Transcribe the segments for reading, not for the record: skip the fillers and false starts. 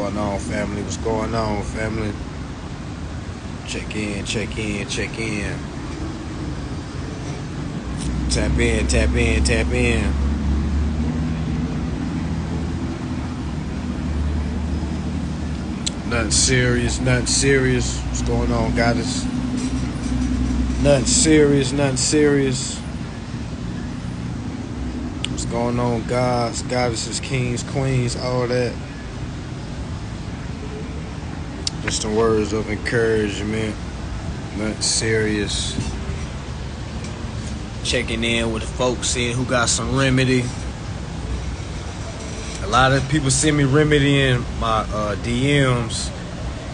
going on, family? What's going on, family? Check in, check in, check in. Tap in, tap in, tap in. Nothing serious, nothing serious. What's going on, goddess? Nothing serious, nothing serious. What's going on, gods, goddesses, kings, queens, all that. Just some words of encouragement. Nothing serious. Checking in with the folks, seeing who got some remedy. A lot of people send me remedy in my DMs,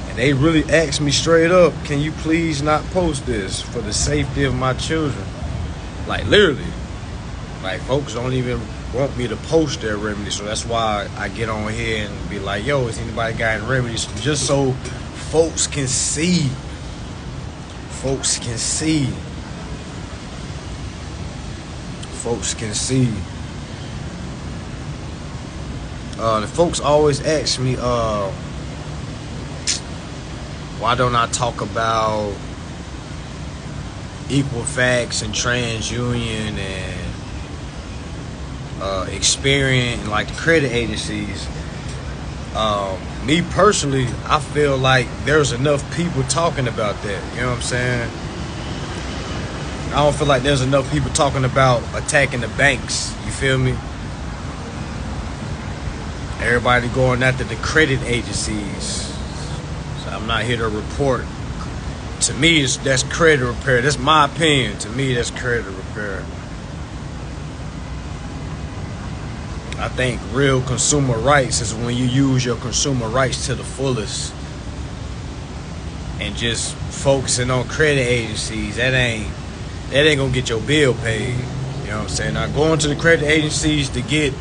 and they really ask me straight up, can you please not post this for the safety of my children? Like, literally. Like, folks don't even want me to post their remedy, so that's why I get on here and be like, yo, has anybody got any remedies? Just so folks can see. Folks can see. Folks can see. The folks always ask me, why don't I talk about equal facts and TransUnion and Experian, like the credit agencies. Me personally, I feel like there's enough people talking about that. You know what I'm saying? I don't feel like there's enough people talking about attacking the banks. You feel me? Everybody going after the credit agencies. So I'm not here to report. To me, that's credit repair. That's my opinion. To me, that's credit repair. I think real consumer rights is when you use your consumer rights to the fullest. And just focusing on credit agencies, that ain't gonna get your bill paid. You know what I'm saying? Now, going to the credit agencies to get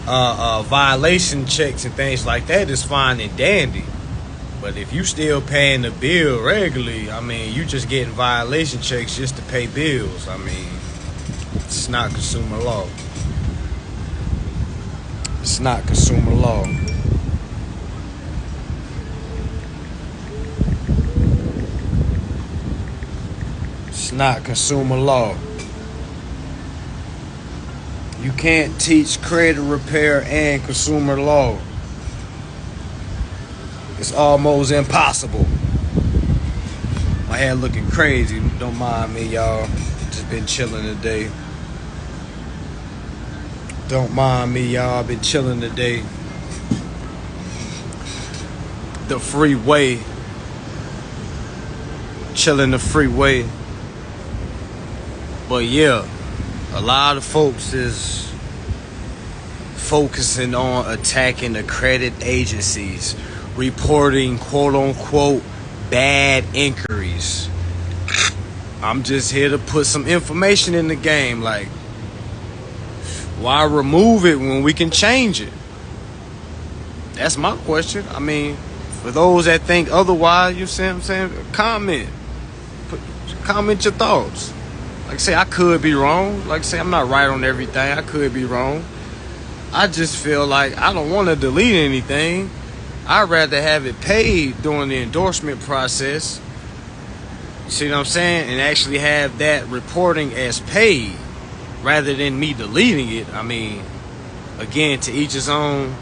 violation checks and things like that is fine and dandy. But if you still paying the bill regularly, I mean, you just getting violation checks just to pay bills. I mean, it's not consumer law. It's not consumer law. It's not consumer law. You can't teach credit repair and consumer law. It's almost impossible. My hair looking crazy. Don't mind me, y'all. Just been chilling today. Don't mind me, y'all. I've been chilling today. The freeway. Chilling the freeway. But yeah, a lot of folks is focusing on attacking the credit agencies, reporting quote-unquote bad inquiries. I'm just here to put some information in the game. Like, why remove it when we can change it? That's my question. I mean, for those that think otherwise, you see what I'm saying? Comment your thoughts. Like I say, I could be wrong. Like I say, I'm not right on everything. I could be wrong. I just feel like I don't want to delete anything. I'd rather have it paid during the endorsement process. You see what I'm saying? And actually have that reporting as paid rather than me deleting it. I mean, again, to each his own.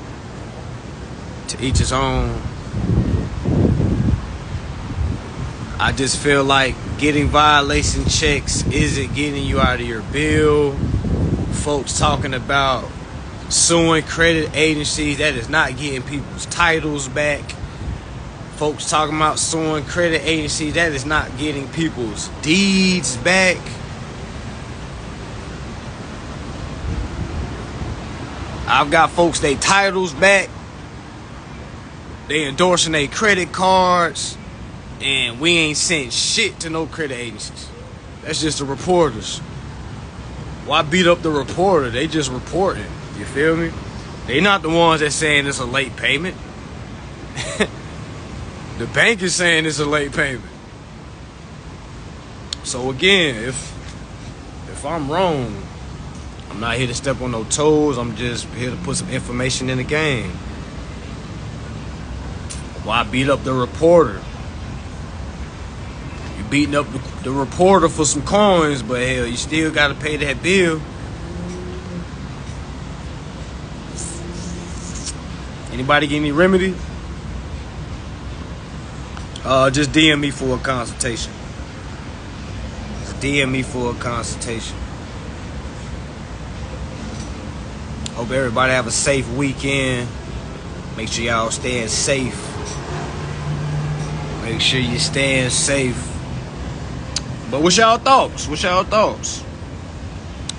To each his own. I just feel like getting violation checks isn't getting you out of your bill. Folks talking about suing credit agencies, that is not getting people's titles back. Folks talking about suing credit agencies, that is not getting people's deeds back. I've got folks, they titles back. They endorsing their credit cards. And we ain't sent shit to no credit agencies. That's just the reporters. Why beat up the reporter? They just reporting. You feel me? They not the ones that saying it's a late payment. The bank is saying it's a late payment. So again, if I'm wrong, I'm not here to step on no toes. I'm just here to put some information in the game. Why beat up the reporter? You beating up the reporter for some coins, but hell, you still gotta pay that bill. Anybody get any remedy? Just DM me for a consultation. Just DM me for a consultation. Hope everybody have a safe weekend. Make sure y'all staying safe. Make sure you staying safe. But what's y'all thoughts? What's y'all thoughts?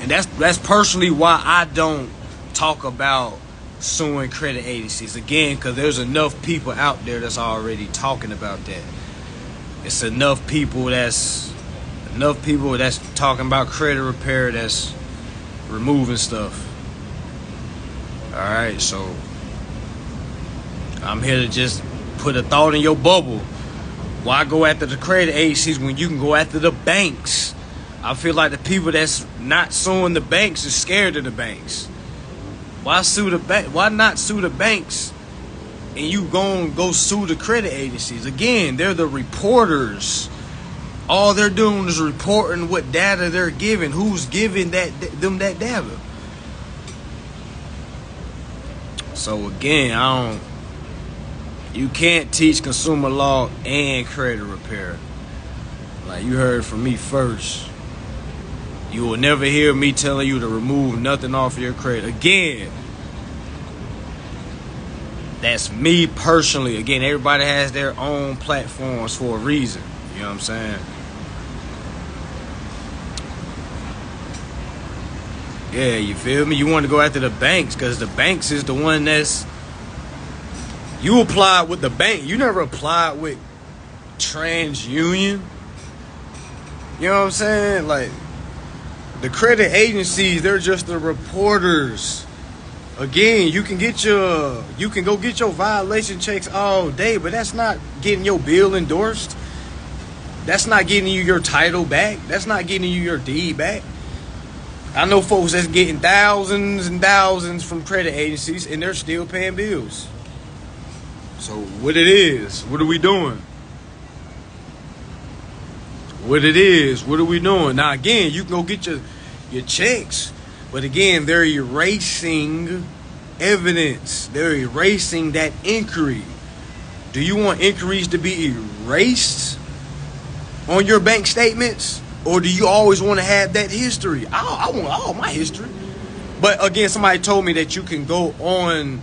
And that's personally why I don't talk about suing credit agencies. Again, because there's enough people out there that's already talking about that. It's enough people that's talking about credit repair, that's removing stuff. Alright, so I'm here to just put a thought in your bubble. Why go after the credit agencies when you can go after the banks? I feel like the people that's not suing the banks is scared of the banks. Why sue the bank? Why not sue the banks and you go sue the credit agencies? Again, they're the reporters. All they're doing is reporting what data they're giving. Who's giving them that data? So again, you can't teach consumer law and credit repair. Like you heard from me first. You will never hear me telling you to remove nothing off your credit. Again, that's me personally. Again, everybody has their own platforms for a reason. You know what I'm saying? Yeah, you feel me? You want to go after the banks because the banks is the one that's... You applied with the bank. You never applied with TransUnion. You know what I'm saying? Like, the credit agencies, they're just the reporters. Again, you can go get your violation checks all day, but that's not getting your bill endorsed. That's not getting you your title back. That's not getting you your deed back. I know folks that's getting thousands and thousands from credit agencies and they're still paying bills. So what it is, what are we doing? What it is, what are we doing? Now again, you can go get your checks, but again, they're erasing evidence. They're erasing that inquiry. Do you want inquiries to be erased on your bank statements? Or do you always want to have that history? I want all my history. But again, somebody told me that you can go on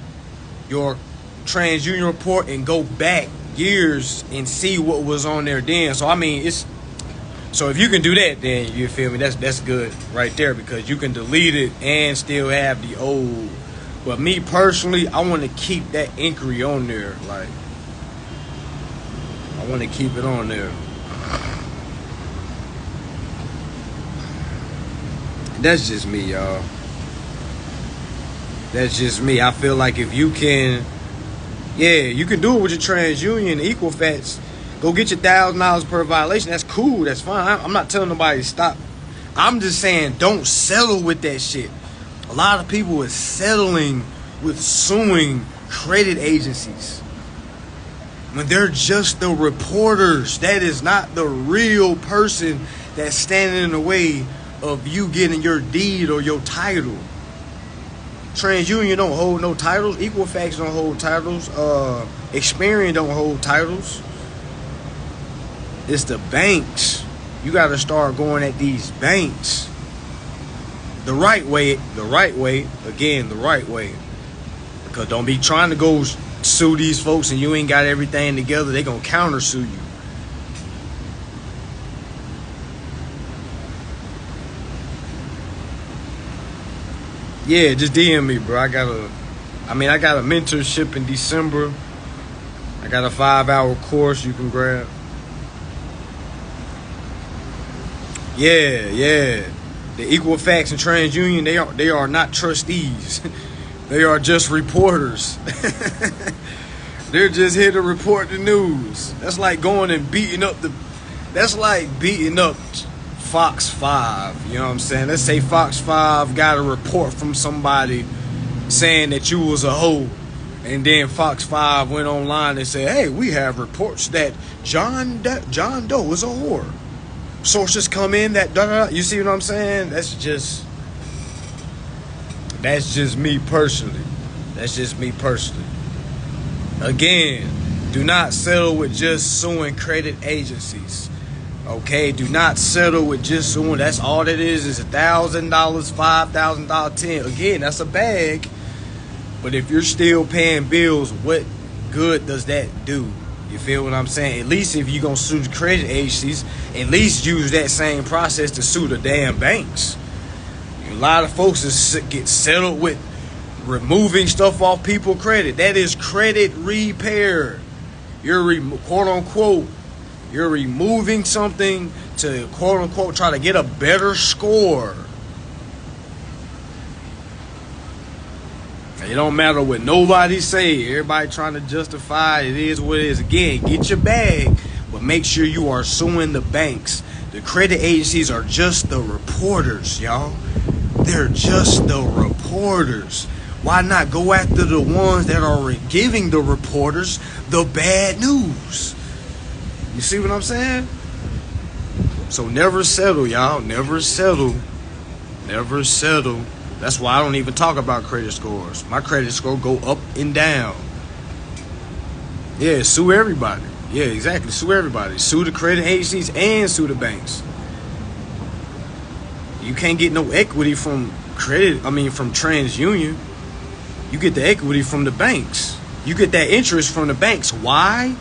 your TransUnion report and go back years and see what was on there then. So I mean, so if you can do that, then you feel me. That's good right there because you can delete it and still have the old. But me personally, I want to keep that inquiry on there. Like, I want to keep it on there. That's just me, y'all. That's just me. I feel like if you can, you can do it with your TransUnion, Equifax. Go get your $1,000 per violation. That's cool. That's fine. I'm not telling nobody to stop. I'm just saying don't settle with that shit. A lot of people are settling with suing credit agencies when they're just the reporters. That is not the real person that's standing in the way of you getting your deed or your title. TransUnion don't hold no titles. Equifax don't hold titles. Experian don't hold titles. It's the banks. You got to start going at these banks the right way. Again, the right way. Because don't be trying to go sue these folks and you ain't got everything together. They gonna counter sue you. Yeah, just DM me, bro. I got a mentorship in December. I got a 5-hour course you can grab. Yeah. The Equifax and TransUnion, they are not trustees. They are just reporters. They're just here to report the news. That's like going and beating up Fox 5, you know what I'm saying? Let's say Fox 5 got a report from somebody saying that you was a hoe And then Fox 5 went online and said, hey, we have reports that John Doe is a whore. Sources come in that You see what I'm saying? That's just me personally. That's just me personally. Again, do not settle with just suing credit agencies. Okay, do not settle with just suing. That's all that is $1,000, $5,000, $10,000. Again, that's a bag. But if you're still paying bills, what good does that do? You feel what I'm saying? At least if you're going to sue the credit agencies, at least use that same process to sue the damn banks. A lot of folks get settled with removing stuff off people's credit. That is credit repair. You're quote unquote, you're removing something to quote unquote try to get a better score. It don't matter what nobody say. Everybody trying to justify it is what it is. Again, get your bag, but make sure you are suing the banks. The credit agencies are just the reporters, y'all. They're just the reporters. Why not go after the ones that are giving the reporters the bad news? You see what I'm saying? So never settle, y'all. Never settle. Never settle. That's why I don't even talk about credit scores. My credit score go up and down. Yeah, sue everybody. Yeah, exactly. Sue everybody. Sue the credit agencies and sue the banks. You can't get no equity from from TransUnion. You get the equity from the banks. You get that interest from the banks. Why?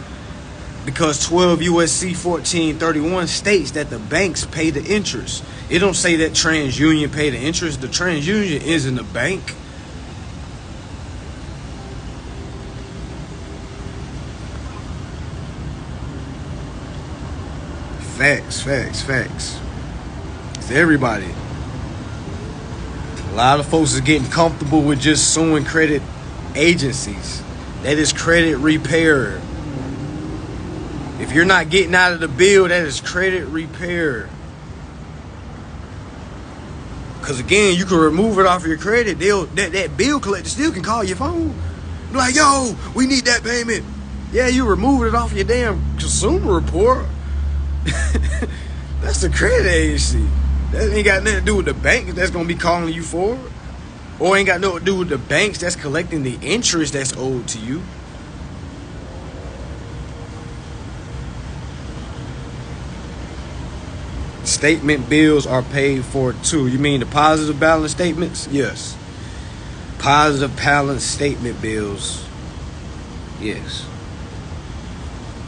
Because 12 U.S.C. 1431 states that the banks pay the interest. It don't say that TransUnion pay the interest. The TransUnion isn't a bank. Facts. It's everybody. A lot of folks are getting comfortable with just suing credit agencies. That is credit repair. If you're not getting out of the bill, that is credit repair. Because again, you can remove it off your credit. That bill collector still can call your phone. Be like, yo, we need that payment. Yeah, you removed it off your damn consumer report. That's the credit agency. That ain't got nothing to do with the bank that's going to be calling you for it. Or ain't got nothing to do with the banks that's collecting the interest that's owed to you. Statement bills are paid for too. You mean the positive balance statements? Yes. Positive balance statement bills. Yes.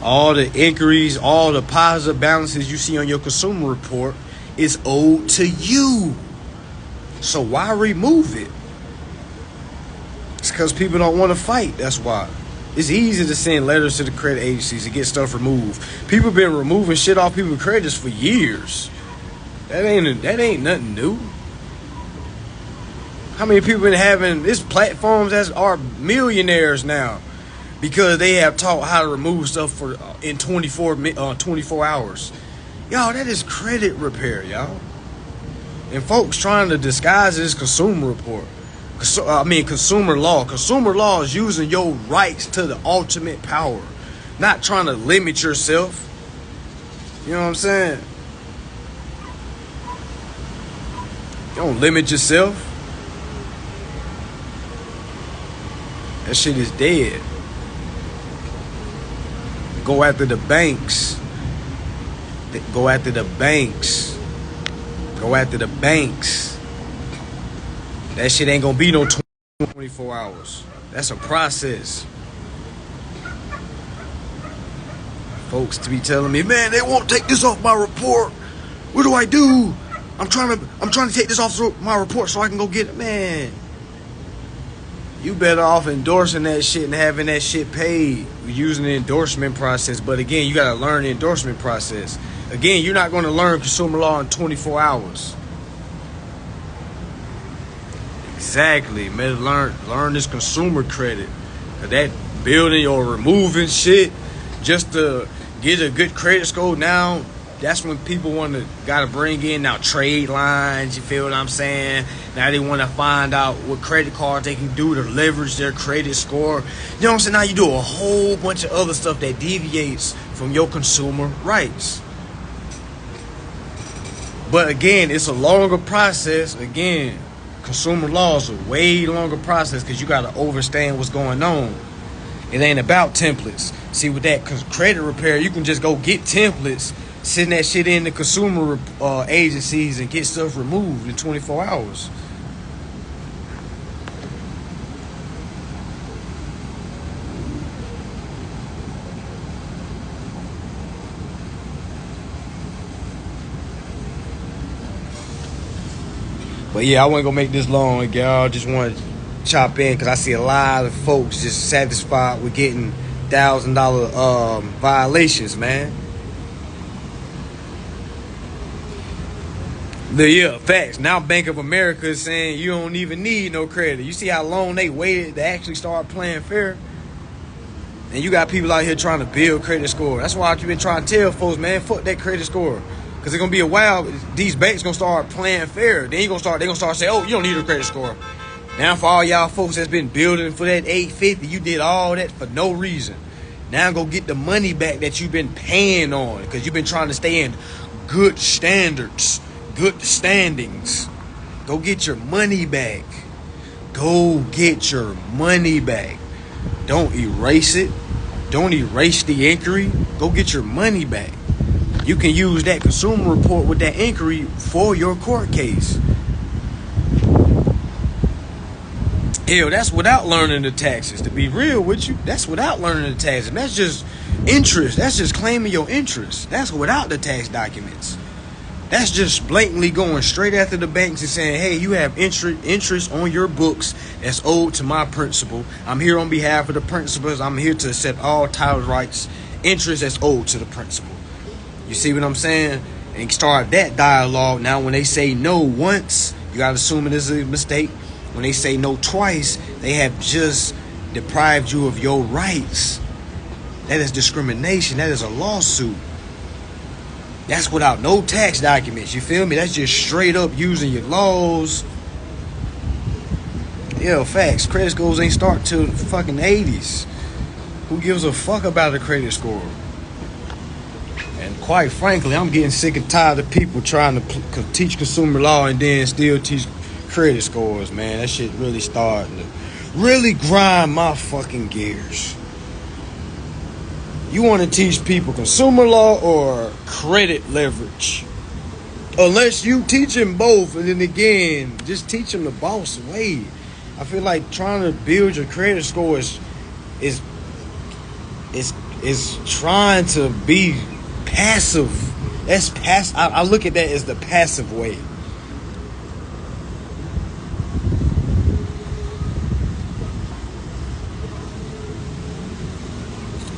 All the inquiries, all the positive balances you see on your consumer report is owed to you. So why remove it? It's because people don't want to fight. That's why. It's easy to send letters to the credit agencies to get stuff removed. People been removing shit off people's credits for years. That ain't nothing new. How many people been having this platforms that are millionaires now because they have taught how to remove stuff in 24 hours? Y'all, that is credit repair, y'all. And folks trying to disguise this consumer report. Consumer law. Consumer law is using your rights to the ultimate power, not trying to limit yourself. You know what I'm saying? You don't limit yourself. That shit is dead. Go after the banks. Go after the banks. Go after the banks. That shit ain't gonna be no 24 hours. That's a process. Folks to be telling me, man, they won't take this off my report. What do I do? I'm trying to take this off my report so I can go get it. Man, you better off endorsing that shit and having that shit paid using the endorsement process. But again, you gotta learn the endorsement process. Again, you're not gonna learn consumer law in 24 hours. Exactly, man. Learn this consumer credit. That building or removing shit just to get a good credit score now, that's when people gotta bring in now trade lines. You feel what I'm saying? Now they want to find out what credit cards they can do to leverage their credit score. You know what I'm saying? Now you do a whole bunch of other stuff that deviates from your consumer rights. But again, it's a longer process. Again, consumer laws are way longer process because you got to understand what's going on. It ain't about templates. See, with that credit repair, you can just go get templates, send that shit in the consumer agencies and get stuff removed in 24 hours. But yeah, I wasn't gonna make this long, y'all. Just want to chop in because I see a lot of folks just satisfied with getting $1,000 violations, man. Yeah, facts. Now Bank of America is saying you don't even need no credit. You see how long they waited to actually start playing fair? And you got people out here trying to build credit score. That's why I've been trying to tell folks, man, fuck that credit score. Because it's going to be a while, these banks going to start playing fair. Then they're going to start saying, oh, you don't need a credit score. Now for all y'all folks that's been building for that 850, you did all that for no reason. Now go get the money back that you've been paying on because you've been trying to stay in good standards, good standings. Go get your money back. Go get your money back. Don't erase it. Don't erase the inquiry. Go get your money back. You can use that consumer report with that inquiry for your court case. Hell, that's without learning the taxes. To be real with you, that's without learning the taxes. And that's just interest. That's just claiming your interest. That's without the tax documents. That's just blatantly going straight after the banks and saying, hey, you have interest on your books that's owed to my principal. I'm here on behalf of the principals. I'm here to accept all title rights, interest that's owed to the principal. You see what I'm saying? And start that dialogue. Now, when they say no once, you got to assume it is a mistake. When they say no twice, they have just deprived you of your rights. That is discrimination. That is a lawsuit. That's without no tax documents. You feel me? That's just straight up using your laws. Yeah, facts. Credit scores ain't start till the fucking 80s. Who gives a fuck about a credit score? And quite frankly, I'm getting sick and tired of people trying to teach consumer law and then still teach credit scores, man. That shit really starting to really grind my fucking gears. You want to teach people consumer law or credit leverage? Unless you teach them both, and then again, just teach them the boss way. I feel like trying to build your credit score is trying to be passive. That's passive. I look at that as the passive way.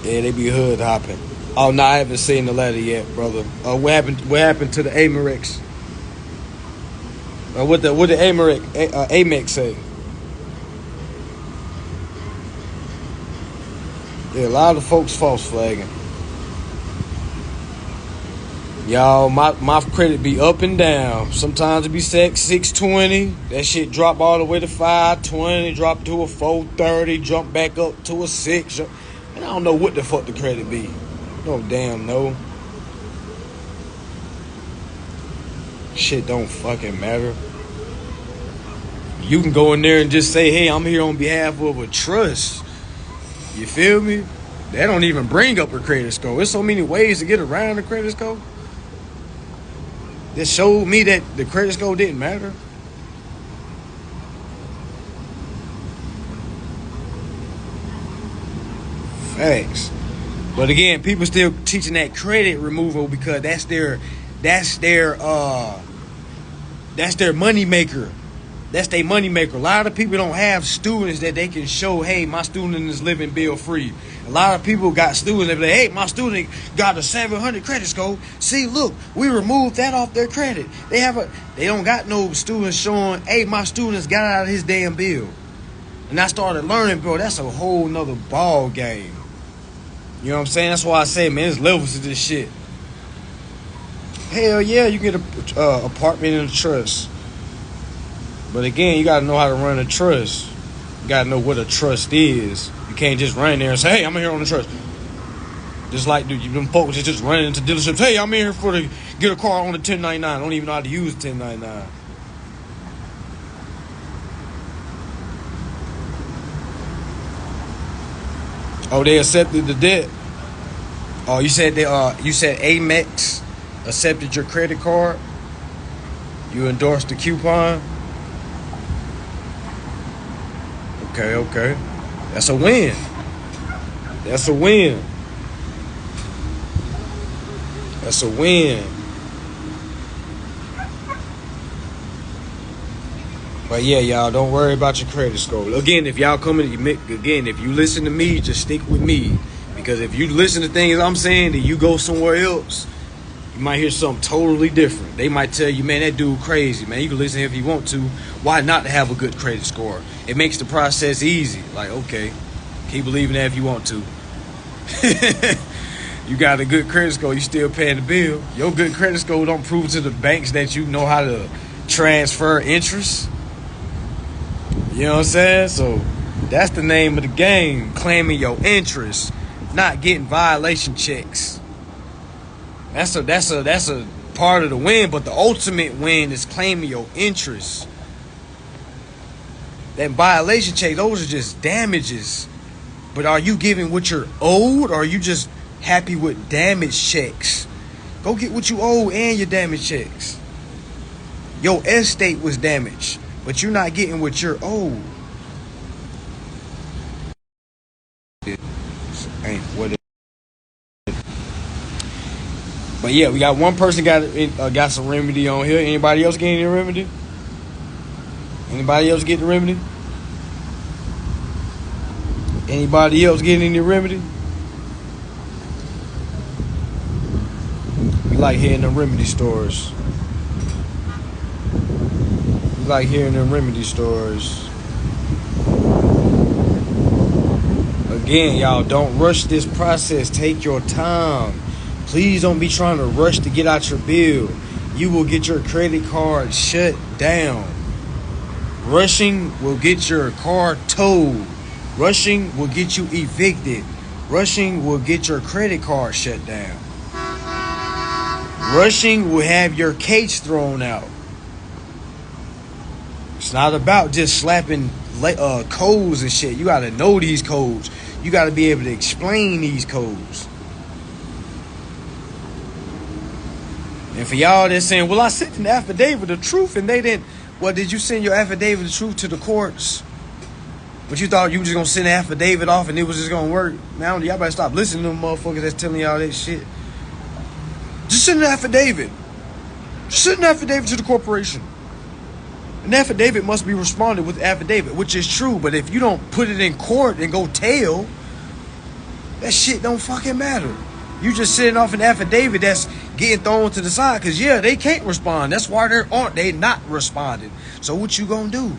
Yeah, they be hood hopping. Oh no, I haven't seen the letter yet, brother. What happened to the Amex? What the Amex say? Yeah, a lot of folks false flagging. Y'all, my credit be up and down. Sometimes it be 620. That shit drop all the way to 520. Drop to a 430. Jump back up to a 6. And I don't know what the fuck the credit be. No damn no. Shit don't fucking matter. You can go in there and just say, hey, I'm here on behalf of a trust. You feel me? They don't even bring up a credit score. There's so many ways to get around the credit score. This showed me that the credit score didn't matter. Facts. But again, people still teaching that credit removal because that's their money maker. That's their money maker. A lot of people don't have students that they can show, hey, my student is living bill free. A lot of people got students that be like, hey, my student got a 700 credit score. See, look, we removed that off their credit. They don't got no students showing, hey, my students got out of his damn bill. And I started learning, bro, that's a whole nother ball game. You know what I'm saying? That's why I say, man, there's levels to this shit. Hell yeah, you get a apartment in a trust. But again, you gotta know how to run a trust. You gotta know what a trust is. You can't just run there and say, "Hey, I'm here on the trust." Just like them folks just running into dealerships. "Hey, I'm here for to get a car on the 1099. I don't even know how to use 1099. Oh, they accepted the debt. Oh, you said you said Amex accepted your credit card. You endorsed the coupon. Okay. That's a win. That's a win. That's a win. But yeah, y'all, don't worry about your credit score. Again, if y'all if you listen to me, just stick with me. Because if you listen to things I'm saying, then you go somewhere else, you might hear something totally different. They might tell you, man, that dude crazy, man. You can listen if you want to. Why not have a good credit score? It makes the process easy. Like, okay, keep believing that if you want to. You got a good credit score, you still paying the bill. Your good credit score don't prove to the banks that you know how to transfer interest. You know what I'm saying? So that's the name of the game, claiming your interest, not getting violation checks. That's a part of the win, but the ultimate win is claiming your interest. That violation check, those are just damages. But are you giving what you're owed, or are you just happy with damage checks? Go get what you owe and your damage checks. Your estate was damaged, but you're not getting what you're owed. Ain't what it. But yeah, we got one person got some remedy on here. Anybody else getting any remedy? Anybody else get the remedy? Anybody else getting any remedy? We like hearing them remedy stores. We like hearing them remedy stores. Again, y'all, don't rush this process. Take your time. Please don't be trying to rush to get out your bill. You will get your credit card shut down. Rushing will get your car towed. Rushing will get you evicted. Rushing will get your credit card shut down. Rushing will have your case thrown out. It's not about just slapping codes and shit. You got to know these codes. You got to be able to explain these codes. And for y'all that's saying, well, I sent an affidavit of truth and they didn't. Well, did you send your affidavit of truth to the courts? But you thought you were just going to send an affidavit off and it was just going to work? Now, y'all better stop listening to them motherfuckers that's telling y'all that shit. Just send an affidavit. Just send an affidavit to the corporation. An affidavit must be responded with affidavit, which is true. But if you don't put it in court and go tell, that shit don't fucking matter. You just sending off an affidavit that's getting thrown to the side. Because, yeah, they can't respond. That's why they not responding. So what you gonna do?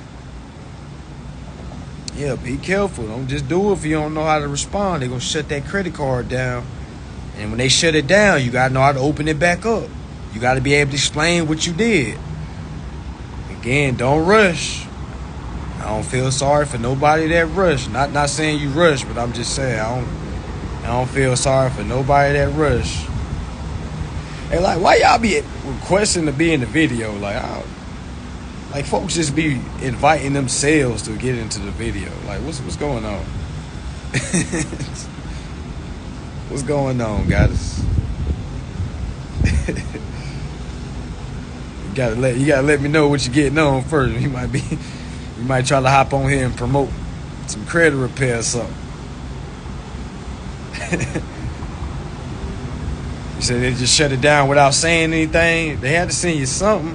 Yeah, be careful. Don't just do it if you don't know how to respond. They're going to shut that credit card down. And when they shut it down, you got to know how to open it back up. You got to be able to explain what you did. Again, don't rush. I don't feel sorry for nobody that rushed. Not saying you rush, but I'm just saying I don't feel sorry for nobody that rushed. Hey, like, why y'all be requesting to be in the video? Like folks just be inviting themselves to get into the video. Like, what's going on? What's going on, guys? You gotta let me know what you're getting on first. You might try to hop on here and promote some credit repair or something. You said they just shut it down without saying anything. They had to send you something.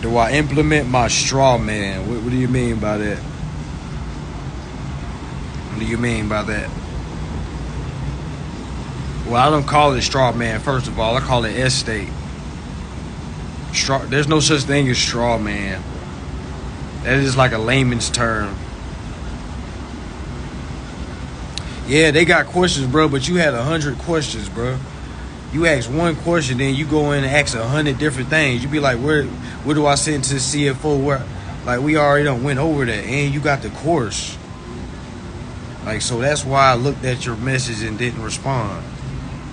Do I implement my straw man? What do you mean by that? What do you mean by that? Well, I don't call it straw man, first of all. I call it estate. There's no such thing as straw man. That is like a layman's term. Yeah, they got questions, bro, but you had 100 questions, bro. You ask one question, then you go in and ask 100 different things. You be like, where do I send to the CFO? Where, like, we already done went over that, and you got the course. Like, so that's why I looked at your message and didn't respond.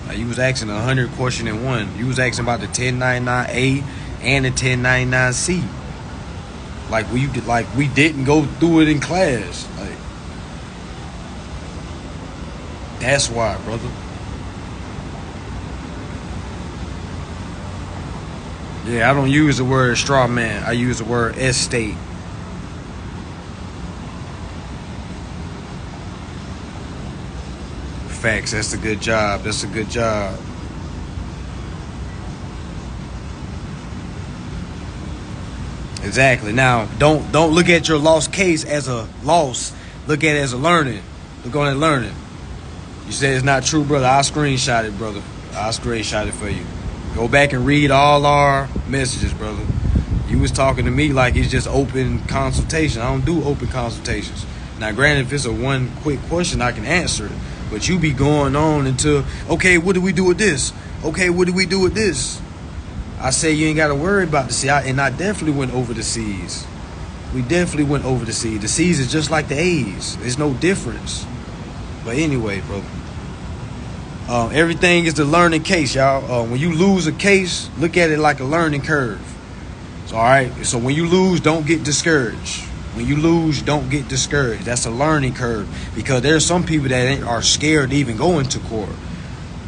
Like, you was asking 100 questions in one. You was asking about the 1099A and the 1099C. Like we didn't go through it in class. Like, that's why, brother. Yeah, I don't use the word straw man. I use the word estate. Facts. That's a good job. That's a good job. Exactly. Now, don't look at your lost case as a loss. Look at it as a learning. Look on it learning. You said it's not true, brother. I'll screenshot it, brother. I'll screenshot it for you. Go back and read all our messages, brother. You was talking to me like it's just open consultation. I don't do open consultations. Now, granted, if it's a one quick question, I can answer it. But you be going on until, okay, what do we do with this? Okay, what do we do with this? I say you ain't got to worry about the C. And I definitely went over the C's. We definitely went over the C's. The C's is just like the A's. There's no difference. But anyway, bro. Everything is the learning case, y'all. When you lose a case, look at it like a learning curve. So, all right. So when you lose, don't get discouraged. When you lose, don't get discouraged. That's a learning curve, because there's some people that are scared to even go into court.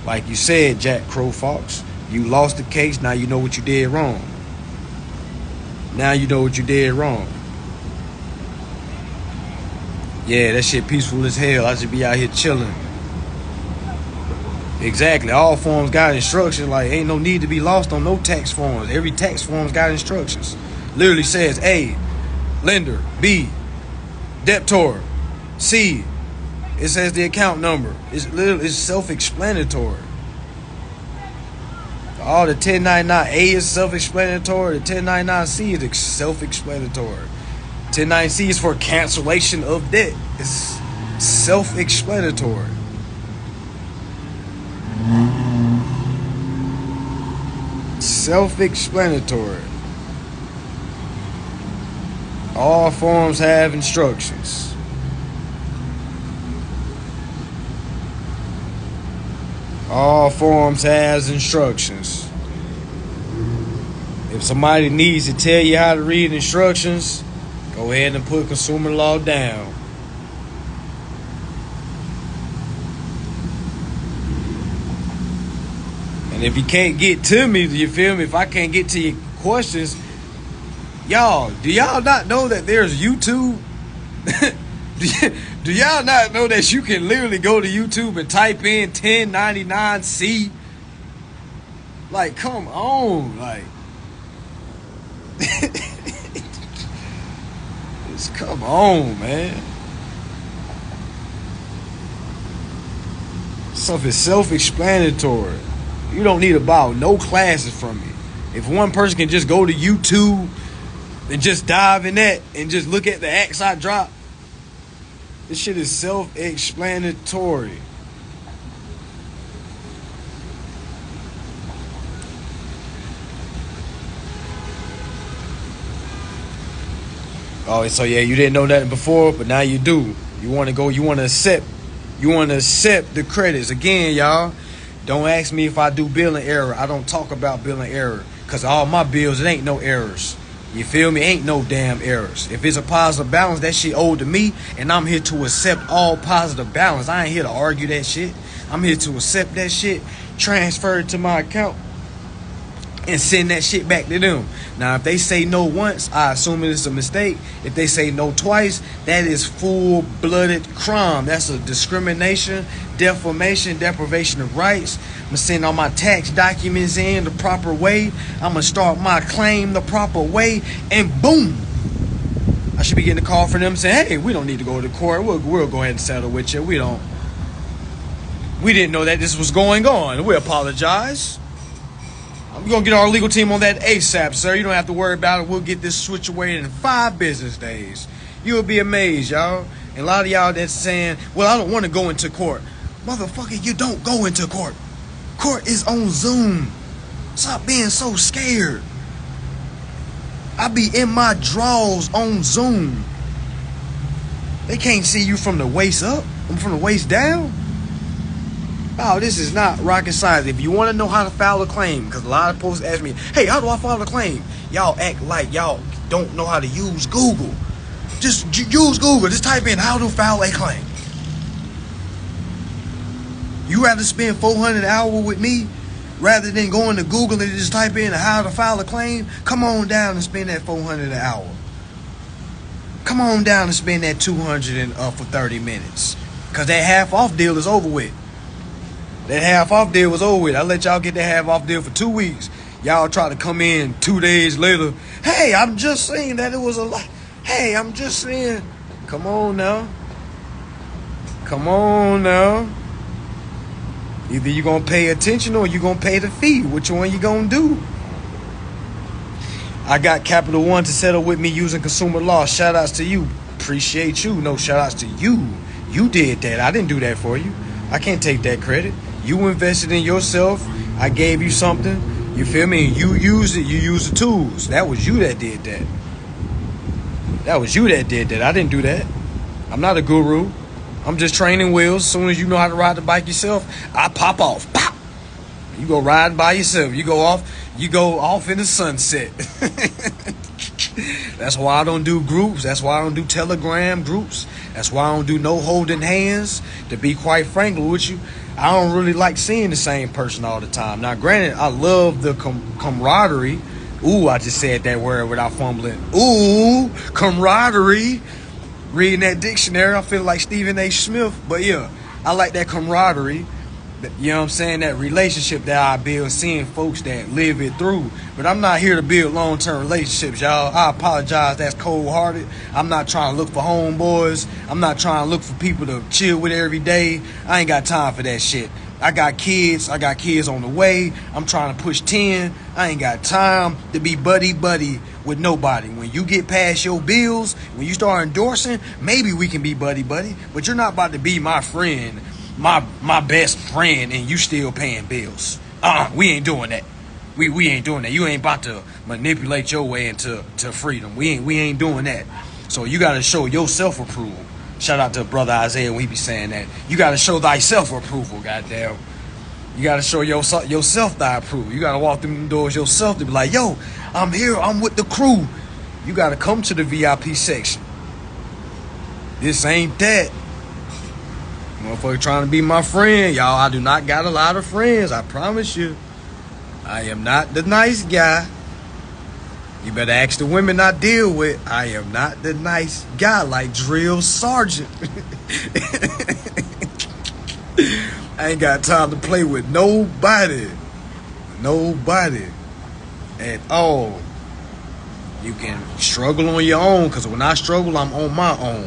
Like you said, Jack Crow Fox, you lost the case. Now you know what you did wrong. Now you know what you did wrong. Yeah, that shit peaceful as hell. I should be out here chilling. Exactly. All forms got instructions. Like, ain't no need to be lost on no tax forms. Every tax form's got instructions. Literally says A, lender. B, debtor. C, it says the account number. It's self-explanatory. All the 1099A is self-explanatory. The 1099C is self-explanatory. 1099C is for cancellation of debt. It's self-explanatory. Self-explanatory. All forms have instructions. All forms has instructions. If somebody needs to tell you how to read instructions, go ahead and put consumer law down. And if you can't get to me, you feel me? If I can't get to your questions, y'all, do y'all not know that there's YouTube? Do y'all not know that you can literally go to YouTube and type in 1099C? Like, come on, like, just come on, man. Stuff is self-explanatory. You don't need to buy no classes from me. If one person can just go to YouTube and just dive in that and just look at the acts I drop, this shit is self-explanatory. Oh, so yeah, you didn't know nothing before, but now you do. You want to accept the credits. Again, y'all, don't ask me if I do billing error. I don't talk about billing error, because all my bills, it ain't no errors. You feel me? Ain't no damn errors. If it's a positive balance, that shit owed to me, and I'm here to accept all positive balance. I ain't here to argue that shit. I'm here to accept that shit, transfer it to my account, and send that shit back to them. Now, if they say no once, I assume it's a mistake. If they say no twice, that is full-blooded crime. That's a discrimination, defamation, deprivation of rights. I'm going to send all my tax documents in the proper way. I'm going to start my claim the proper way, and boom, I should be getting a call from them saying, hey, we don't need to go to court. We'll go ahead and settle with you. We didn't know that this was going on. We apologize. We're going to get our legal team on that ASAP, sir. You don't have to worry about it. We'll get this situated in 5 business days. You'll be amazed, y'all. And a lot of y'all that's saying, well, I don't want to go into court. Motherfucker, you don't go into court. Court is on Zoom. Stop being so scared. I be in my drawers on Zoom. They can't see you from the waist up, from the waist down. Oh, this is not rocket science. If you want to know how to file a claim, because a lot of folks ask me, hey, how do I file a claim? Y'all act like y'all don't know how to use Google. Just use Google. Just type in how to file a claim. You rather spend 400 an hour with me rather than going to Google and just type in how to file a claim? Come on down and spend that 400 an hour. Come on down and spend that 200 for 30 minutes. Because that half off deal is over with. That half off deal was over with. I let y'all get that half off deal for 2 weeks. Y'all try to come in 2 days later. Hey, I'm just saying that it was a lot. Hey, I'm just saying. Come on now. Come on now. Either you going to pay attention or you going to pay the fee. Which one you going to do? I got Capital One to settle with me using consumer law. Shout outs to you. Appreciate you. No, shout outs to you. You did that. I didn't do that for you. I can't take that credit. You invested in yourself. I gave you something. You feel me? You used it. You used the tools. That was you that did that. That was you that did that. I didn't do that. I'm not a guru. I'm just training wheels. As soon as you know how to ride the bike yourself, I pop off. Pop. You go riding by yourself. You go off in the sunset. That's why I don't do groups. That's why I don't do Telegram groups. That's why I don't do no holding hands. To be quite frank with you, I don't really like seeing the same person all the time. Now, granted, I love the camaraderie. Ooh, I just said that word without fumbling. Ooh, camaraderie. Reading that dictionary, I feel like Stephen A. Smith. But yeah, I like that camaraderie. You know what I'm saying? That relationship that I build, seeing folks that live it through. But I'm not here to build long-term relationships, y'all. I apologize. That's cold-hearted. I'm not trying to look for homeboys. I'm not trying to look for people to chill with every day. I ain't got time for that shit. I got kids. I got kids on the way. I'm trying to push 10. I ain't got time to be buddy-buddy with nobody. When you get past your bills, when you start endorsing, maybe we can be buddy-buddy. But you're not about to be my friend, my best friend, and you still paying bills. We ain't doing that. We ain't doing that. You ain't about to manipulate your way into freedom. We ain't doing that. So you gotta show your self-approval. Shout out to brother Isaiah when he be saying that. You gotta show thy self-approval, goddamn. You gotta show yourself thy approval. You gotta walk through the doors yourself to be like, yo, I'm here, I'm with the crew. You gotta come to the VIP section. This ain't that. Motherfucker trying to be my friend. Y'all, I do not got a lot of friends. I promise you. I am not the nice guy. You better ask the women I deal with. I am not the nice guy like Drill Sergeant. I ain't got time to play with nobody. Nobody. At all. You can struggle on your own. Because when I struggle, I'm on my own.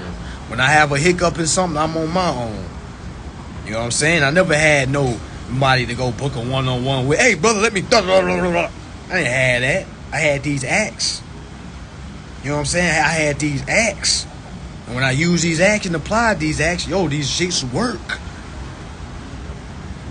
When I have a hiccup in something, I'm on my own. You know what I'm saying? I never had nobody to go book a one-on-one with. Hey, brother, let me... I didn't have that. I had these acts. You know what I'm saying? I had these acts. And when I use these acts and apply these acts, yo, these shits work.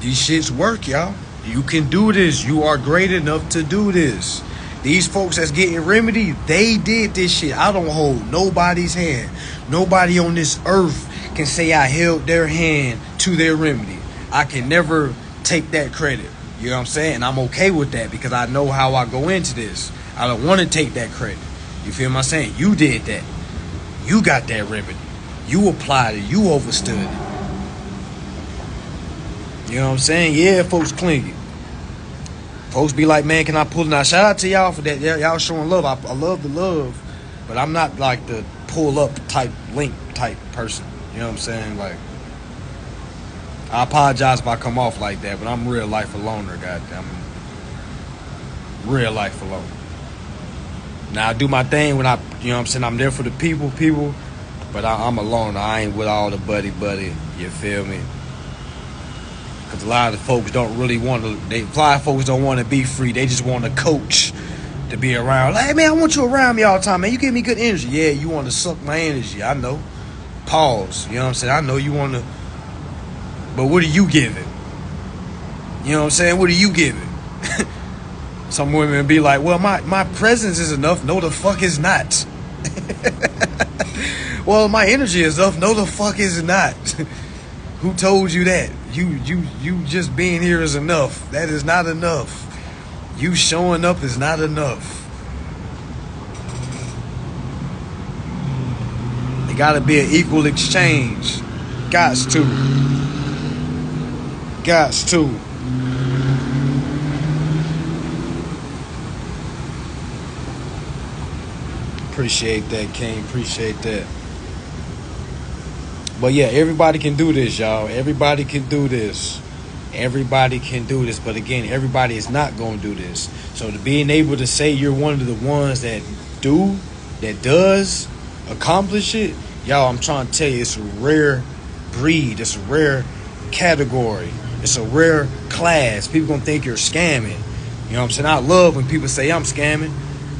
These shits work, y'all. You can do this. You are great enough to do this. These folks that's getting remedy, they did this shit. I don't hold nobody's hand. Nobody on this earth can say I held their hand to their remedy. I can never take that credit. You know what I'm saying? And I'm okay with that because I know how I go into this. I don't want to take that credit. You feel what I'm saying? You did that. You got that remedy. You applied it. You overstood it. You know what I'm saying? Yeah, folks clingy. Folks be like, man, can I pull it out? Shout out to y'all for that. Y'all showing love. I love the love. But I'm not like the pull up type link type person. You know what I'm saying? Like, I apologize if I come off like that, but I'm real life a loner, goddamn. Real life a loner. Now I do my thing when you know what I'm saying, I'm there for the people, but I'm a loner. I ain't with all the buddy, you feel me? Because a lot of the folks don't really want to, a lot of folks don't want to be free. They just want a coach to be around. Like, hey, man, I want you around me all the time, man. You give me good energy. Yeah, you want to suck my energy. I know. Pause. You know what I'm saying? I know you want to, but what are you giving? You know what I'm saying? What are you giving? Some women be like, well, my presence is enough. No, the fuck is not. Well, my energy is enough. No, the fuck is not. Who told you that? You just being here is enough. That is not enough. You showing up is not enough. It gotta be an equal exchange. Gots to. Appreciate that, King. Appreciate that. But yeah, everybody can do this, y'all. Everybody can do this. Everybody can do this. But again, everybody is not going to do this. So to being able to say you're one of the ones that does accomplish it, y'all, I'm trying to tell you, it's a rare breed. It's a rare category. It's a rare class. People going to think you're scamming. You know what I'm saying? I love when people say I'm scamming.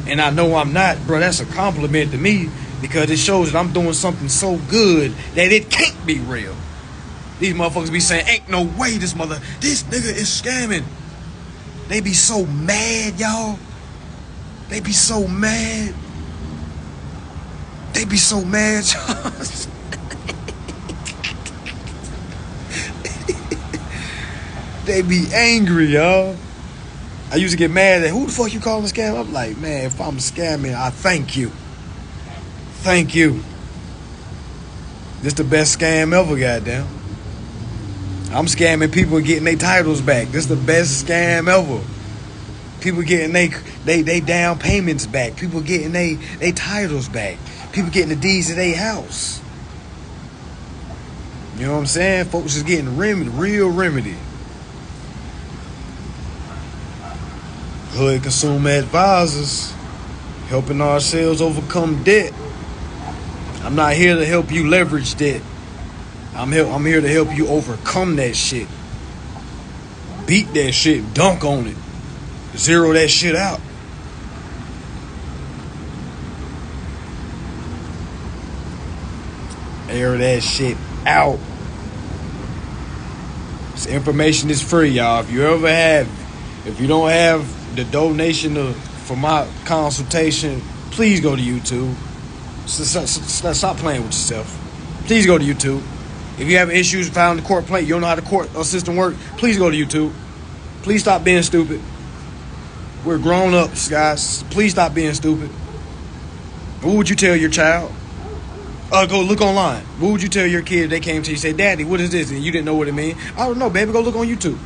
And I know I'm not, bro. That's a compliment to me because it shows that I'm doing something so good that it can't be real. These motherfuckers be saying, ain't no way this nigga is scamming. They be so mad, y'all. They be so mad. They be so mad, y'all. They be angry, y'all. I used to get mad at, who the fuck you calling a scam? I'm like, man, if I'm scamming, I thank you. Thank you. This the best scam ever, goddamn. I'm scamming people getting their titles back. This the best scam ever. People getting they down payments back. People getting they titles back. People getting the deeds of their house. You know what I'm saying? Folks is getting real remedy. Hood Consumer Advisors, helping ourselves overcome debt. I'm not here to help you leverage debt. I'm here to help you overcome that shit. Beat that shit, dunk on it. Zero that shit out. Air that shit out. This information is free, y'all. If you don't have the donation for my consultation, please go to YouTube. Stop playing with yourself. Please go to YouTube. If you have issues filing the court plate, you don't know how the court system works, please go to YouTube. Please stop being stupid. We're grown-ups, guys. Please stop being stupid. What would you tell your child? Go look online. What would you tell your kid if they came to you and say, Daddy, what is this? And you didn't know what it means. I don't know, baby. Go look on YouTube.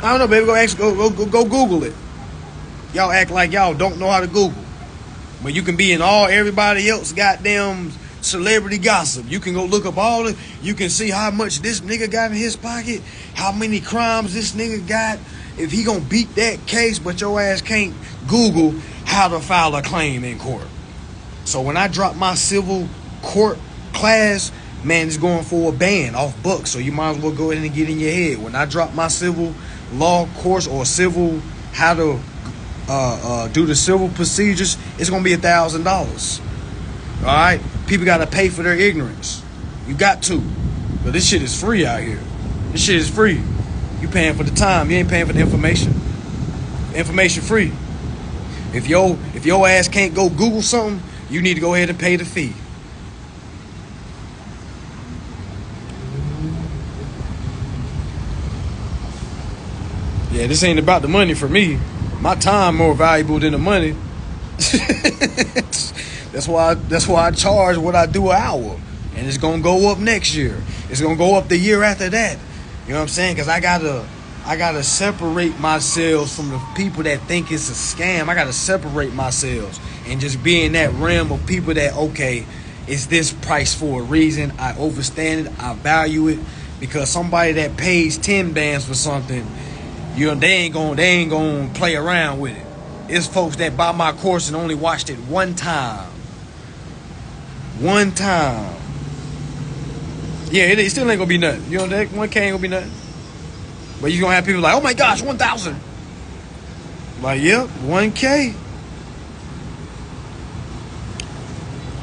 I don't know, baby. Go Google it. Y'all act like y'all don't know how to Google. But you can be in everybody else goddamn celebrity gossip. You can go look up you can see how much this nigga got in his pocket, how many crimes this nigga got, if he gonna beat that case, but your ass can't Google how to file a claim in court. So when I drop my civil court class, man, it's going for a ban off books. So you might as well go ahead and get in your head. When I drop my civil law course or civil how to do the civil procedures, it's gonna be $1,000. All right, people gotta pay for their ignorance. You got to, but this shit is free out here. This shit is free. You paying for the time. You ain't paying for the information. Information free. If your ass can't go Google something, you need to go ahead and pay the fee. Yeah, this ain't about the money for me. My time more valuable than the money. That's why I charge what I do an hour. And it's gonna go up next year. It's gonna go up the year after that. You know what I'm saying? Because I gotta separate myself from the people that think it's a scam. I gotta separate myself and just be in that realm of people that, okay, it's this price for a reason. I understand it. I value it. Because somebody that pays 10 bands for something, you know, they ain't gonna play around with it. It's folks that buy my course and only watched it one time. One time. Yeah, it still ain't gonna be nothing. You know, that 1K ain't gonna be nothing. But you gonna have people like, oh my gosh, 1,000. Like, yep, 1K.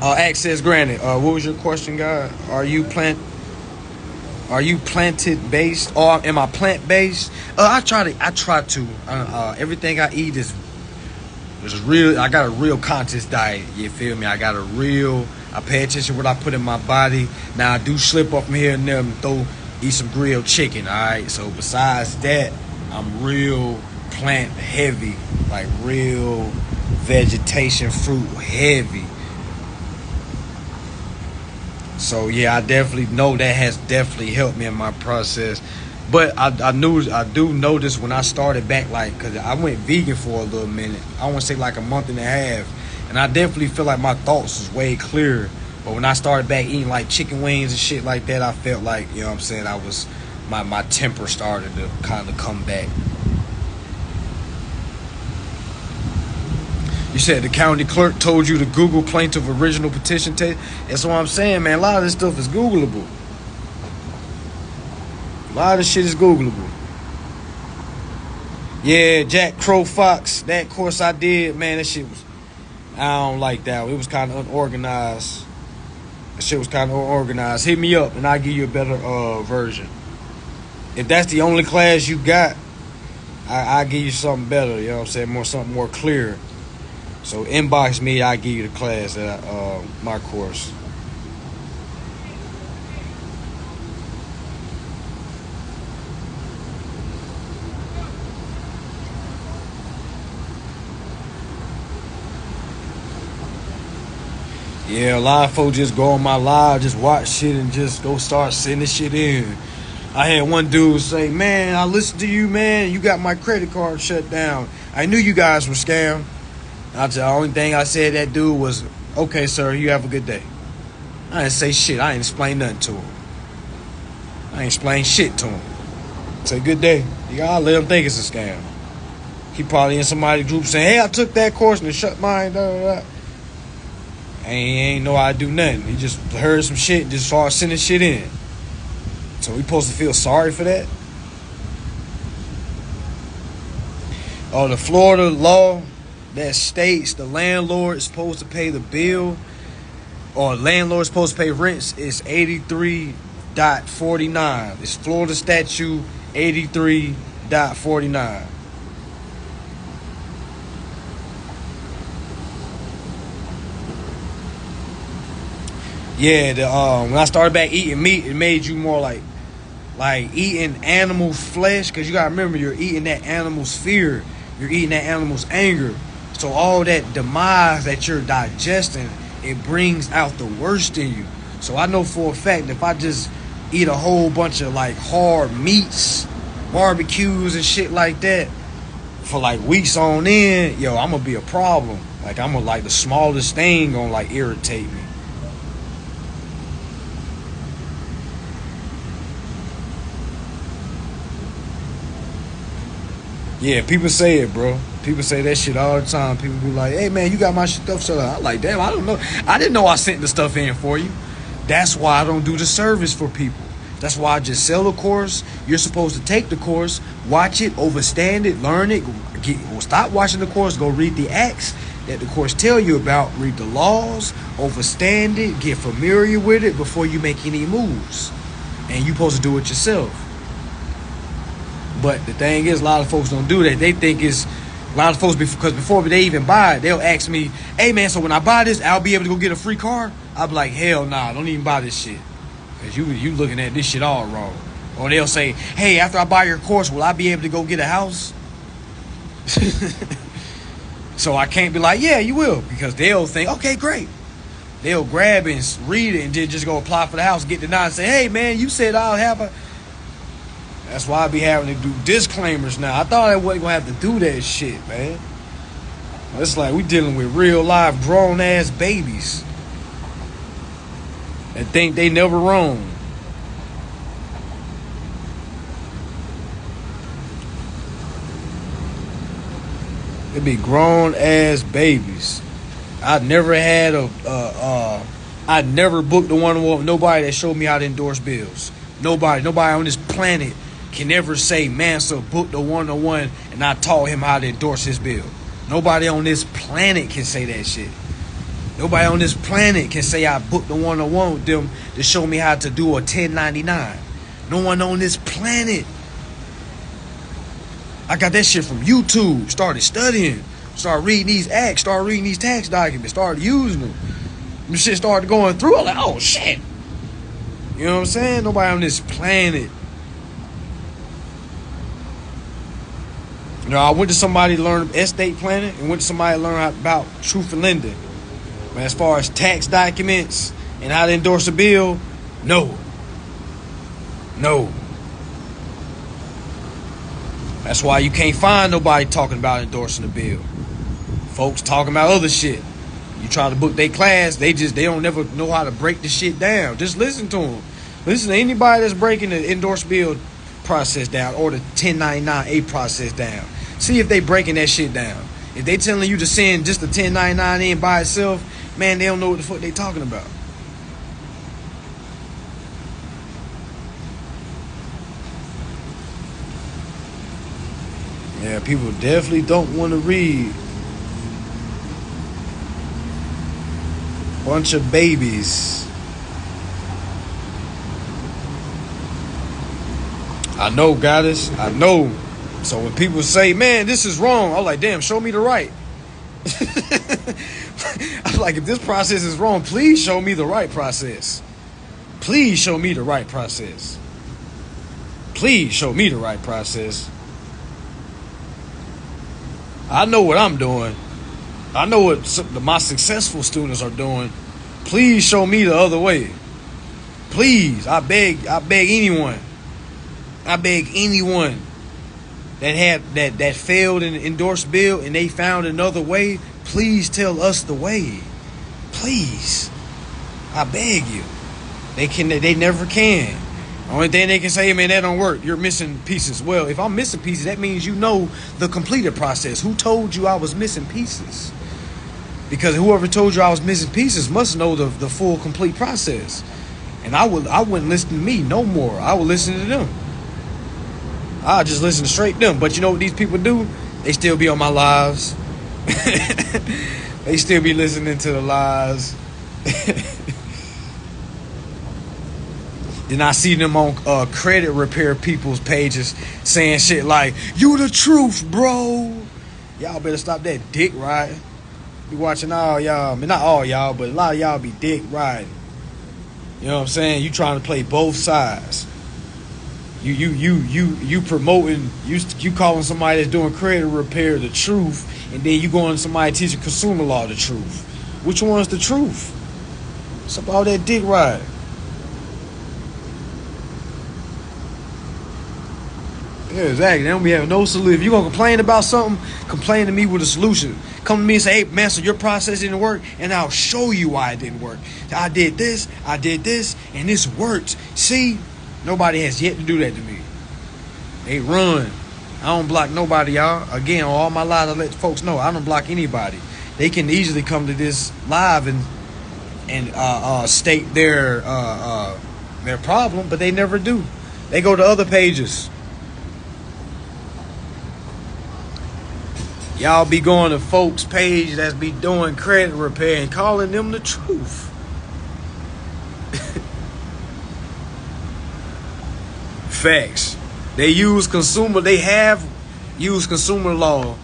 Access granted. What was your question, guy? Are you planted based or am I plant based? I try to. Everything I eat is real. I got a real conscious diet. You feel me? I pay attention to what I put in my body. Now I do slip up from here and there and eat some grilled chicken. All right. So besides that, I'm real plant heavy, like real vegetation fruit heavy. So yeah, I definitely know that has definitely helped me in my process. But I do notice when I started back, like, cause I went vegan for a little minute. I want to say like a month and a half, and I definitely feel like my thoughts was way clearer. But when I started back eating like chicken wings and shit like that, I felt like, you know what I'm saying, my temper started to kind of come back. You said the county clerk told you to Google plaintiff original petition text. That's what I'm saying, man. A lot of this stuff is Googleable. A lot of this shit is Googleable. Yeah, Jack Crow Fox. That course I did, man, that shit was... I don't like that. It was kind of unorganized. That shit was kind of unorganized. Hit me up and I'll give you a better version. If that's the only class you got, I'll give you something better. You know what I'm saying? Something more clear. So inbox me, I'll give you the class that my course. Yeah, a lot of folks just go on my live, just watch shit and just go start sending shit in. I had one dude say, man, I listened to you, man. You got my credit card shut down. I knew you guys were scammed. The only thing I said to that dude was, okay, sir, you have a good day. I didn't say shit. I ain't explain nothing to him. I ain't explain shit to him. Say good day. You gotta let him think it's a scam. He probably in somebody's group saying, hey, I took that course and it shut mine. And he ain't know how to do nothing. He just heard some shit and just started sending shit in. So we supposed to feel sorry for that? Oh, the Florida law that states the landlord is supposed to pay the bill or landlord is supposed to pay rents is 83.49. It's Florida statute 83.49. Yeah, when I started back eating meat, it made you more like eating animal flesh, because you gotta remember you're eating that animal's fear, you're eating that animal's anger. So all that demise that you're digesting, it brings out the worst in you. So I know for a fact if I just eat a whole bunch of like hard meats, barbecues and shit like that for like weeks on end, yo, I'm gonna be a problem. Like I'm gonna like the smallest thing gonna like irritate me. Yeah, people say it, bro. People say that shit all the time. People be like, hey, man, you got my stuff shut up. I'm like, damn, I don't know. I didn't know I sent the stuff in for you. That's why I don't do the service for people. That's why I just sell the course. You're supposed to take the course, watch it, understand it, learn it. Stop watching the course. Go read the acts that the course tell you about. Read the laws, understand it, get familiar with it before you make any moves. And you're supposed to do it yourself. But the thing is, a lot of folks don't do that. They think it's a lot of folks, because before they even buy it, they'll ask me, hey man, so when I buy this, I'll be able to go get a free car? I'll be like, hell nah, don't even buy this shit. Because you looking at this shit all wrong. Or they'll say, hey, after I buy your course, will I be able to go get a house? So I can't be like, yeah, you will. Because they'll think, okay, great. They'll grab and read it and then just go apply for the house, get denied and say, hey man, you said I'll have a... That's why I be having to do disclaimers now. I thought I wasn't going to have to do that shit, man. It's like we dealing with real live grown-ass babies that think they never wrong. They be grown-ass babies. I never had I never booked the one-on-one with nobody that showed me how to endorse bills. Nobody on this planet can never say Mansa booked a one-on-one and I taught him how to endorse his bill. Nobody on this planet can say that shit. Nobody on this planet can say I booked the one-on-one with them to show me how to do a 1099. No one on this planet. I got that shit from YouTube. Started studying. Started reading these acts. Started reading these tax documents. Started using them. The shit started going through. I was like, oh shit. You know what I'm saying? Nobody on this planet. You know, I went to somebody to learn estate planning and went to somebody to learn about truth in lending. But as far as tax documents and how to endorse a bill, no. No. That's why you can't find nobody talking about endorsing a bill. Folks talking about other shit. You try to book their class, they don't never know how to break the shit down. Just listen to them. Listen to anybody that's breaking the endorse bill process down or the 1099A process down. See if they breaking that shit down. If they telling you to send just the 1099 in by itself, man, they don't know what the fuck they talking about. Yeah, people definitely don't want to read. Bunch of babies. I know, goddess. I know. So when people say, man, this is wrong, I'm like, damn, show me the right. I'm like, if this process is wrong, please show me the right process. Please show me the right process. Please show me the right process. I know what I'm doing. I know what my successful students are doing. Please show me the other way. Please, I beg anyone. I beg anyone that had that failed an endorsed bill and they found another way, please tell us the way. Please. I beg you. They never can. Only thing they can say, man, that don't work. You're missing pieces. Well, if I'm missing pieces, that means you know the completed process. Who told you I was missing pieces? Because whoever told you I was missing pieces must know the full complete process. And I wouldn't listen to me no more. I would listen to them. I just listen straight to them. But you know what these people do? They still be on my lives. They still be listening to the lies. Then I see them on credit repair people's pages saying shit like, you the truth, bro. Y'all better stop that dick riding. Be watching all y'all. I mean, not all y'all, but a lot of y'all be dick riding. You know what I'm saying? You trying to play both sides. You promoting, you calling somebody that's doing credit repair the truth, and then you going to somebody teaching consumer law the truth. Which one's the truth? It's about that dick riding. Yeah, exactly. They don't be having no solution. If you're going to complain about something, complain to me with a solution. Come to me and say, hey, man, so your process didn't work, and I'll show you why it didn't work. I did this, and this worked. See? Nobody has yet to do that to me. They run. I don't block nobody, y'all. Again, on all my lives, I let folks know I don't block anybody. They can easily come to this live and state their problem, but they never do. They go to other pages. Y'all be going to folks' page that's be doing credit repair and calling them the truth. Facts. They have used consumer law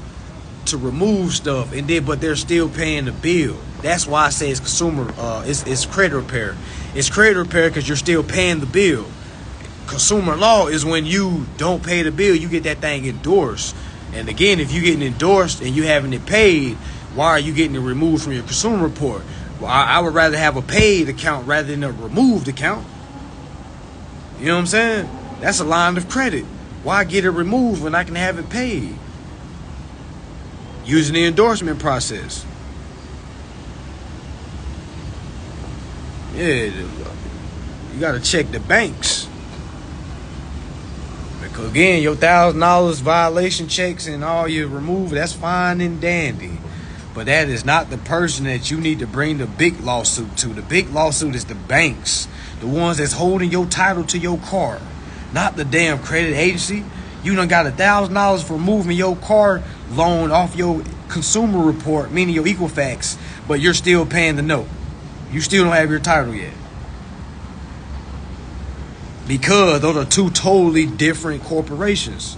to remove stuff, but they're still paying the bill. That's why I say it's it's credit repair. It's credit repair because you're still paying the bill. Consumer law is when you don't pay the bill, you get that thing endorsed. And again, if you're getting endorsed and you having it paid, why are you getting it removed from your consumer report? Well, I would rather have a paid account rather than a removed account. You know what I'm saying? That's a line of credit. Why get it removed when I can have it paid? Using the endorsement process. Yeah, you got to check the banks. Because again, your $1,000 violation checks and all you remove, that's fine and dandy. But that is not the person that you need to bring the big lawsuit to. The big lawsuit is the banks. The ones that's holding your title to your car. Not the damn credit agency. You done got $1,000 for moving your car loan off your consumer report, meaning your Equifax, but you're still paying the note. You still don't have your title yet. Because those are two totally different corporations.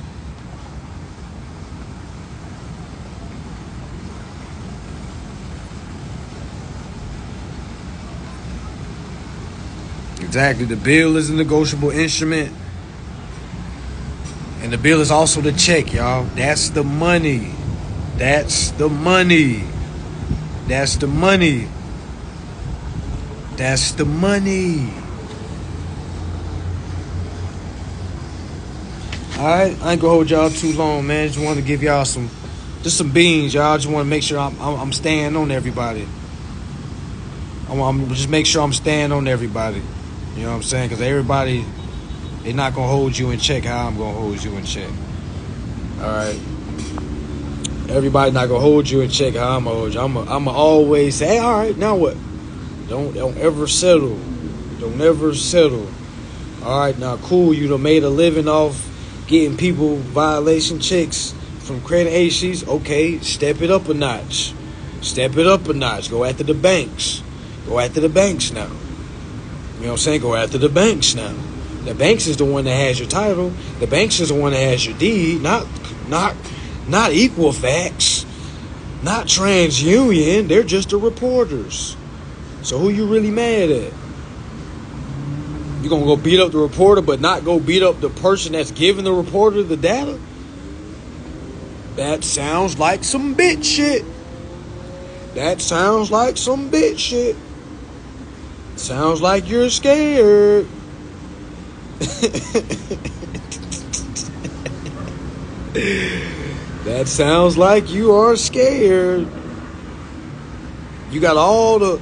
Exactly. The bill is a negotiable instrument. And the bill is also the check, y'all. That's the money. That's the money. That's the money. That's the money. Alright, I ain't gonna hold y'all too long, man. Just wanted to give y'all some beans, y'all. Just want to make sure I'm staying on everybody. I want to just make sure I'm staying on everybody. You know what I'm saying? Because everybody, they're not gonna hold you in check how I'm gonna hold you in check. Alright. Everybody not gonna hold you in check how I'm gonna hold you. I'ma always say, hey, alright, now what? Don't ever settle. Don't ever settle. Alright, now cool, you done made a living off getting people violation checks from credit agencies. Okay, step it up a notch. Step it up a notch. Go after the banks. Go after the banks now. You know what I'm saying? Go after the banks now. The banks is the one that has your title. The banks is the one that has your deed. Not Equifax. Not TransUnion. They're just the reporters. So who you really mad at? You gonna go beat up the reporter but not go beat up the person that's giving the reporter the data? That sounds like some bitch shit. That sounds like some bitch shit. Sounds like you're scared. That sounds like you are scared. You got all the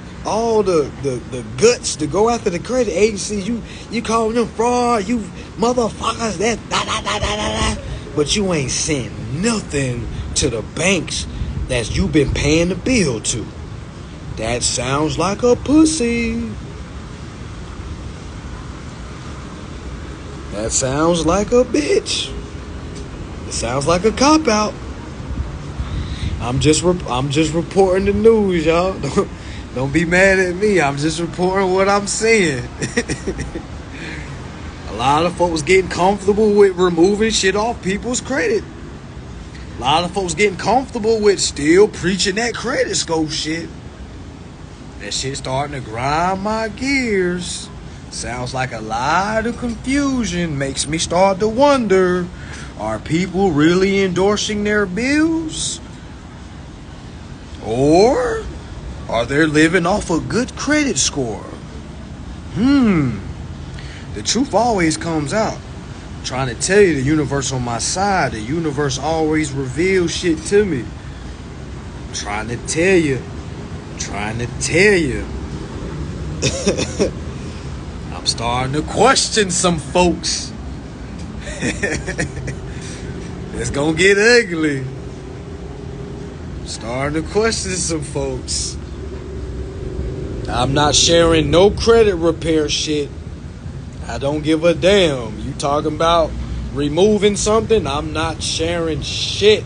guts to go after the credit agencies. You calling them fraud, you motherfuckers, that da. But you ain't sent nothing to the banks that you've been paying the bill to. That sounds like a pussy. That sounds like a bitch. It sounds like a cop-out. I'm just reporting the news, y'all. Don't be mad at me. I'm just reporting what I'm seeing. A lot of folks getting comfortable with removing shit off people's credit. A lot of folks getting comfortable with still preaching that credit score shit. That shit starting to grind my gears. Sounds like a lot of confusion. Makes me start to wonder, are people really endorsing their bills? Or are they living off a good credit score? The truth always comes out. I'm trying to tell you, the universe on my side. The universe always reveals shit to me. I'm trying to tell you. I'm starting to question some folks. It's gonna get ugly. Starting to question some folks. I'm not sharing no credit repair shit. I don't give a damn. You talking about removing something? I'm not sharing shit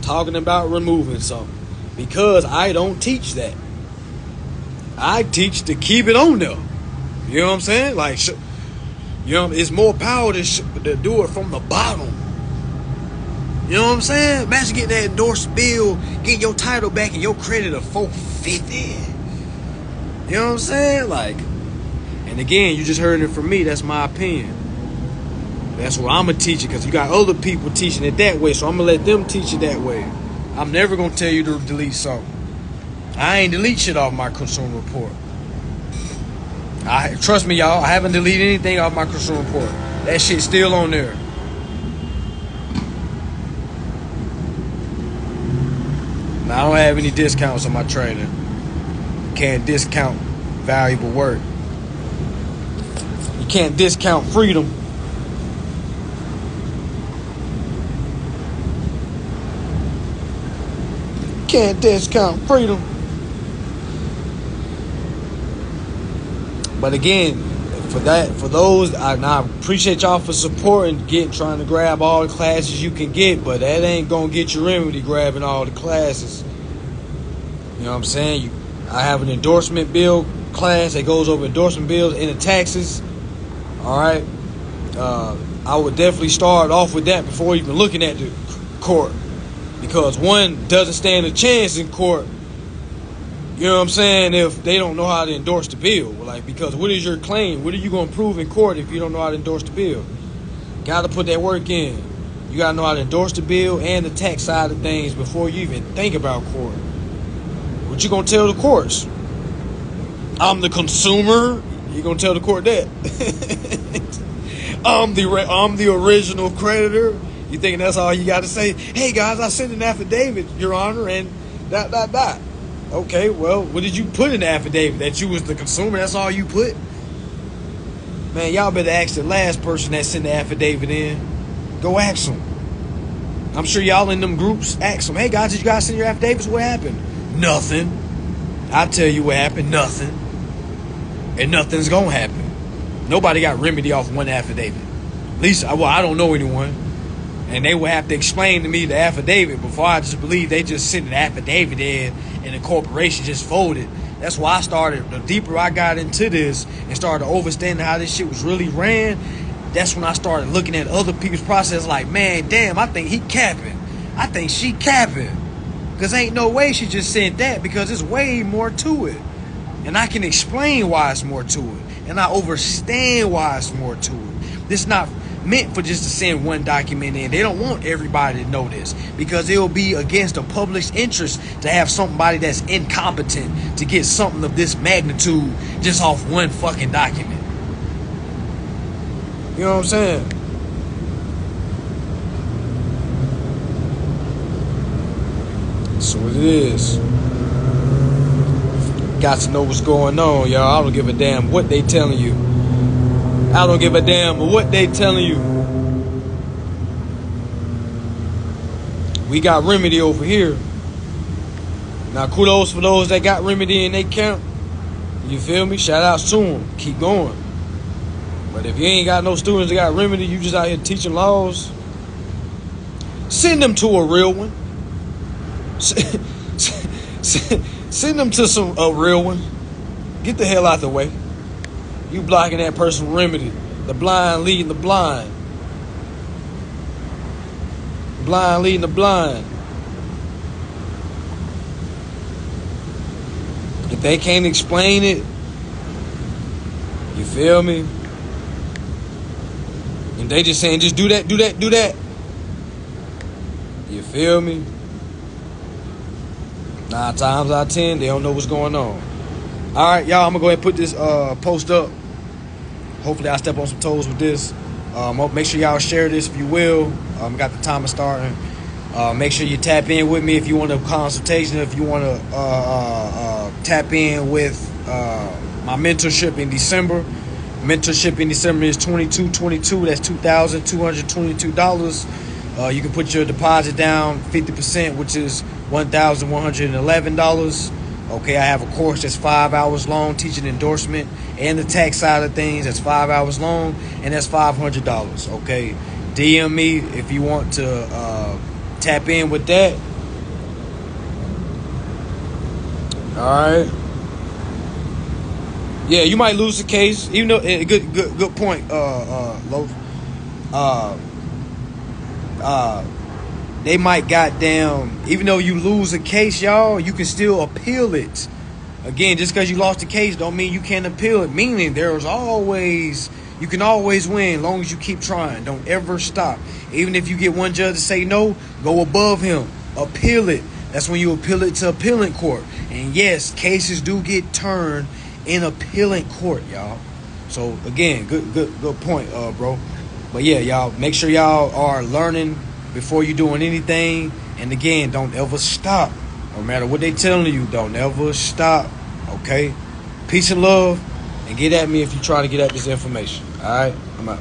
talking about removing something. Because I don't teach that. I teach to keep it on there. You know what I'm saying? Like, you know, it's more power to do it from the bottom. You know what I'm saying? Imagine getting that endorsed bill, getting your title back and your credit of $450. You know what I'm saying? Like, and again, you just heard it from me. That's my opinion. That's what I'm going to teach it, because you got other people teaching it that way, so I'm going to let them teach it that way. I'm never going to tell you to delete something. I ain't delete shit off my consumer report. Trust me, y'all, I haven't deleted anything off my consumer report. That shit's still on there. Now, I don't have any discounts on my training. Can't discount valuable work. You can't discount freedom. Can't discount freedom. But again, For those, I appreciate y'all for supporting, trying to grab all the classes you can get, but that ain't gonna get your remedy grabbing all the classes. You know what I'm saying? I have an endorsement bill class that goes over endorsement bills and the taxes. All right. I would definitely start off with that before even looking at the court, because one doesn't stand a chance in court. You know what I'm saying? If they don't know how to endorse the bill, like, because what is your claim? What are you going to prove in court if you don't know how to endorse the bill? Got to put that work in. You got to know how to endorse the bill and the tax side of things before you even think about court. What you going to tell the courts? I'm the consumer. You going to tell the court that? I'm the original creditor. You thinking that's all you got to say? Hey guys, I sent an affidavit, Your Honor, and ... Okay, well, what did you put in the affidavit? That you was the consumer? That's all you put? Man, y'all better ask the last person that sent the affidavit in. Go ask them. I'm sure y'all in them groups ask them, hey guys, did you guys send your affidavits? What happened? Nothing. I'll tell you what happened. Nothing. And nothing's gonna happen. Nobody got remedy off one affidavit. At least, I don't know anyone. And they will have to explain to me the affidavit before I just believe they just sent an affidavit in and the corporation just folded. That's why I started, the deeper I got into this and started understanding how this shit was really ran, that's when I started looking at other people's process like, man, damn, I think he capping. I think she capping. Because ain't no way she just sent that, because there's way more to it. And I can explain why it's more to it. And I understand why it's more to it. This not meant for just to send one document in. They don't want everybody to know this, because it'll be against the public's interest to have somebody that's incompetent to get something of this magnitude just off one fucking document. You know what I'm saying? So it is. Got to know what's going on, y'all. I don't give a damn what they telling you. I don't give a damn what they telling you. We got remedy over here. Now, kudos for those that got remedy in their camp. You feel me? Shout outs to them. Keep going. But if you ain't got no students that got remedy, you just out here teaching laws, send them to a real one. Send them to a real one. Get the hell out the way. You blocking that person's remedy. The blind leading the blind. Blind leading the blind. If they can't explain it, you feel me? And they just saying, just do that, do that, do that. You feel me? 9 times out of 10, they don't know what's going on. All right, y'all, I'm going to go ahead and put this post up. Hopefully I step on some toes with this. Make sure y'all share this if you will. Got the timer starting. Make sure you tap in with me if you want a consultation, if you want to tap in with my mentorship in December. Mentorship in December is $22.22. That's $2,222. You can put your deposit down 50%, which is $1,111. Okay, I have a course that's 5 hours long, teaching endorsement and the tax side of things. That's 5 hours long, and that's $500. Okay, DM me if you want to tap in with that. All right. Yeah, you might lose the case, even though good point, Loaf. They might goddamn, even though you lose a case, y'all, you can still appeal it. Again, just because you lost the case don't mean you can't appeal it. Meaning you can always win as long as you keep trying. Don't ever stop. Even if you get one judge to say no, go above him. Appeal it. That's when you appeal it to appellate court. And yes, cases do get turned in appellate court, y'all. So again, good point, bro. But yeah, y'all, make sure y'all are learning before you're doing anything. And again, don't ever stop. No matter what they telling you, don't ever stop. Okay? Peace and love. And get at me if you try to get at this information. All right? I'm out.